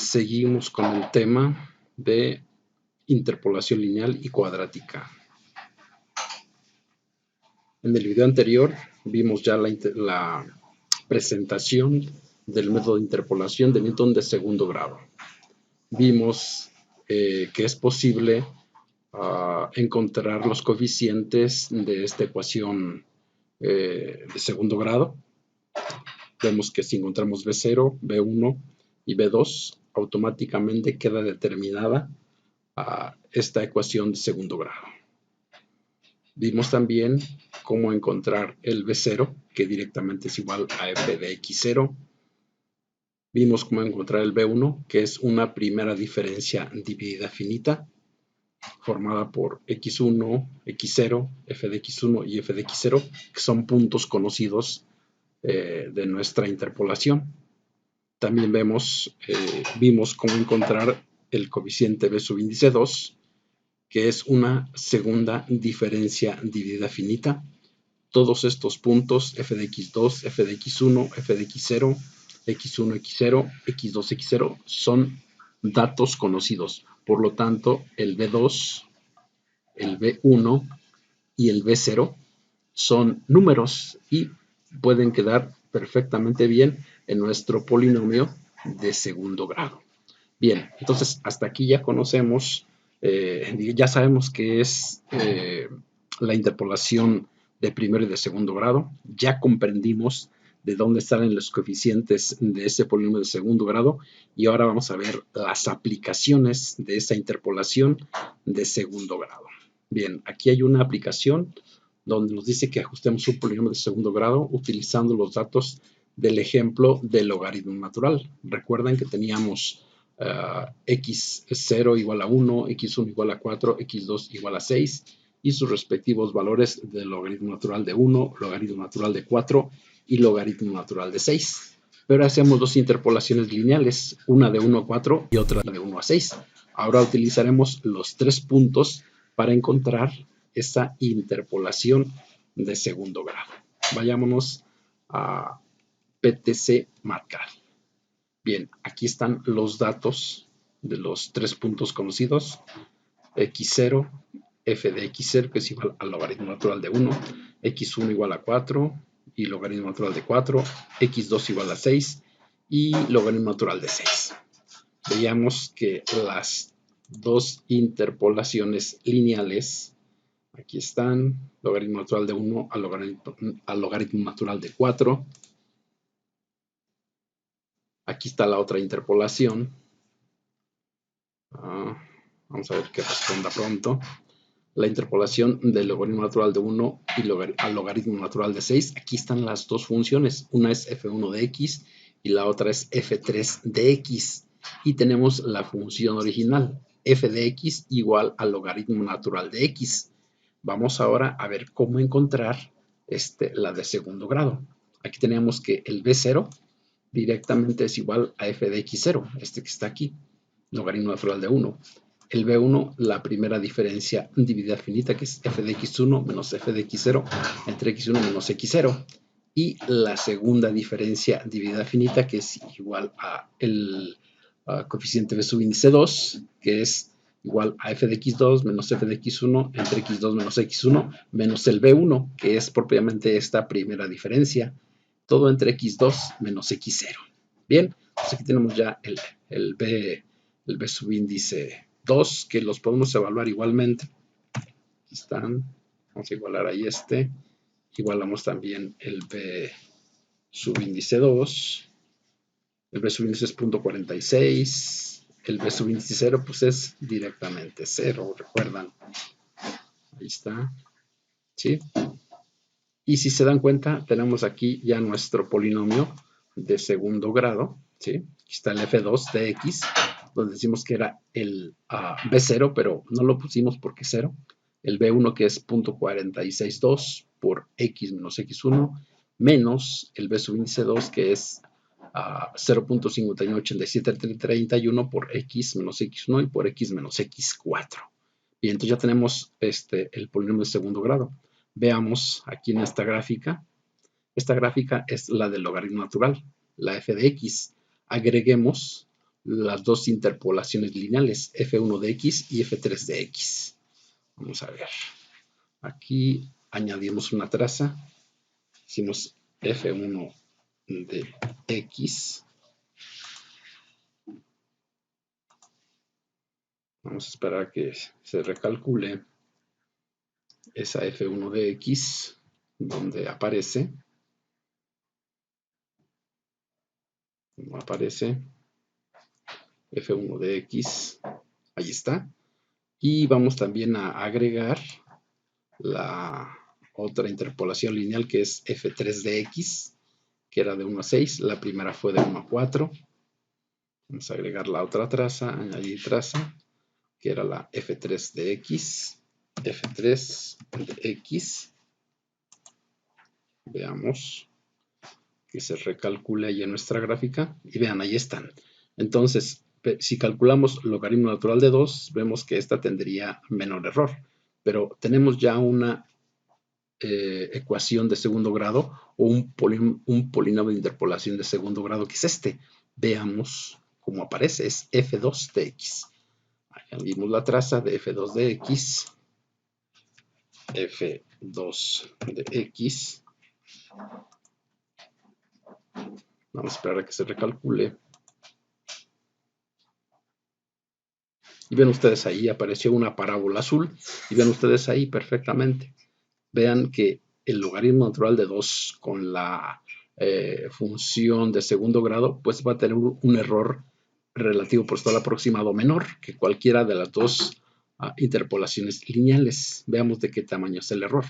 seguimos con el tema de interpolación lineal y cuadrática. En el video anterior vimos ya la presentación del método de interpolación de Newton de segundo grado. Vimos que es posible encontrar los coeficientes de esta ecuación de segundo grado. Vemos que si encontramos B0, B1 y B2, automáticamente queda determinada esta ecuación de segundo grado. Vimos también cómo encontrar el B0, que directamente es igual a f de x0. Vimos cómo encontrar el B1, que es una primera diferencia dividida finita, formada por x1, x0, f de x1 y f de x0, que son puntos conocidos de nuestra interpolación. También vimos cómo encontrar el coeficiente B subíndice 2, que es una segunda diferencia dividida finita. Todos estos puntos, f de x2, f de x1, f de x0, x1, x0, x2, x0, son datos conocidos. Por lo tanto, el B2, el B1 y el B0 son números y pueden quedar perfectamente bien en nuestro polinomio de segundo grado. Bien, entonces hasta aquí ya conocemos, ya sabemos qué es la interpolación de primero y de segundo grado. Ya comprendimos de dónde salen los coeficientes de ese polinomio de segundo grado y ahora vamos a ver las aplicaciones de esa interpolación de segundo grado. Bien, aquí hay una aplicación donde nos dice que ajustemos un polinomio de segundo grado utilizando los datos del ejemplo del logaritmo natural. Recuerden que teníamos x0 igual a 1, x1 igual a 4, x2 igual a 6 y sus respectivos valores del logaritmo natural de 1, logaritmo natural de 4 y logaritmo natural de 6. Pero hacemos dos interpolaciones lineales, una de 1 a 4 y otra de 1 a 6. Ahora utilizaremos los tres puntos para encontrar esa interpolación de segundo grado. Vayámonos a PTC Marcar. Bien, aquí están los datos de los tres puntos conocidos. x0, f de x0, que es igual al logaritmo natural de 1, x1 igual a 4 y logaritmo natural de 4, x2 igual a 6 y logaritmo natural de 6. Veíamos que las dos interpolaciones lineales, aquí están, logaritmo natural de 1 al logaritmo natural de 4. Aquí está la otra interpolación. Vamos a ver que responda pronto. La interpolación del logaritmo natural de 1 al logaritmo natural de 6. Aquí están las dos funciones. Una es f1 de x y la otra es f3 de x. Y tenemos la función original, f de x igual al logaritmo natural de x. Vamos ahora a ver cómo encontrar la de segundo grado. Aquí tenemos que el b0 directamente es igual a f de x0, que está aquí, logaritmo natural de 1. El b1, la primera diferencia dividida finita, que es f de x1 menos f de x0 entre x1 menos x0. Y la segunda diferencia dividida finita, que es igual a el coeficiente b subíndice 2, que es igual a f de x2 menos f de x1 entre x2 menos x1 menos el b1, que es propiamente esta primera diferencia, todo entre x2 menos x0. Bien, entonces aquí tenemos ya el b subíndice 2, que los podemos evaluar igualmente. Aquí están, vamos a igualar ahí igualamos también el b subíndice 2, el b subíndice es 0.46, el b subíndice 0 pues es directamente 0, recuerdan, ahí está, ¿sí? Y si se dan cuenta, tenemos aquí ya nuestro polinomio de segundo grado, ¿sí? Aquí está el f2 de x, donde decimos que era el b0, pero no lo pusimos porque es 0. El b1 que es 0.462 por x menos x1, menos el b subíndice 2 que es 0.518731 por x menos x1 y por x menos x4. Bien, entonces ya tenemos el polinomio de segundo grado. Veamos aquí en esta gráfica. Esta gráfica es la del logaritmo natural, la f de x. Agreguemos las dos interpolaciones lineales, f1 de x y f3 de x. Vamos a ver. Aquí añadimos una traza. Hicimos f1 de x. Vamos a esperar a que se recalcule esa f1 de x, donde aparece. No aparece f1 de x. Ahí está. Y vamos también a agregar la otra interpolación lineal, que es f3 de x, que era de 1 a 6. La primera fue de 1 a 4. Vamos a agregar la otra traza, añadir traza, que era la f3 de x. f3 de x. Veamos que se recalcule ahí en nuestra gráfica. Y vean, ahí están. Entonces, si calculamos logaritmo natural de 2, vemos que esta tendría menor error. Pero tenemos ya una ecuación de segundo grado o un polinomio de interpolación de segundo grado, que es este. Veamos cómo aparece, es f2 de x. Añadimos la traza de f2 de x, f2 de x. Vamos a esperar a que se recalcule. Y ven ustedes ahí, apareció una parábola azul. Y ven ustedes ahí perfectamente. Vean que el logaritmo natural de 2 con la función de segundo grado, pues va a tener un error relativo porcentual aproximado menor que cualquiera de las dos interpolaciones lineales. Veamos de qué tamaño es el error.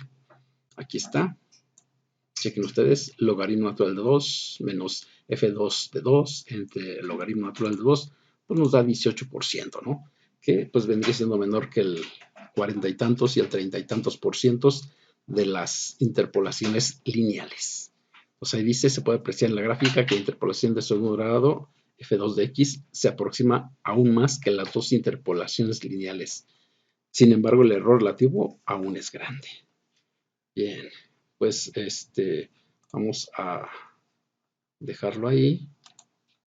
Aquí está. Chequen ustedes, logaritmo natural de 2 menos f2 de 2 entre el logaritmo natural de 2, pues nos da 18%, ¿no? Que pues vendría siendo menor que el 40 y tantos y el 30 y tantos por cientos de las interpolaciones lineales. Pues ahí dice, se puede apreciar en la gráfica que la interpolación de segundo grado, f2 de x, se aproxima aún más que las dos interpolaciones lineales. Sin embargo, el error relativo aún es grande. Bien, pues vamos a dejarlo ahí.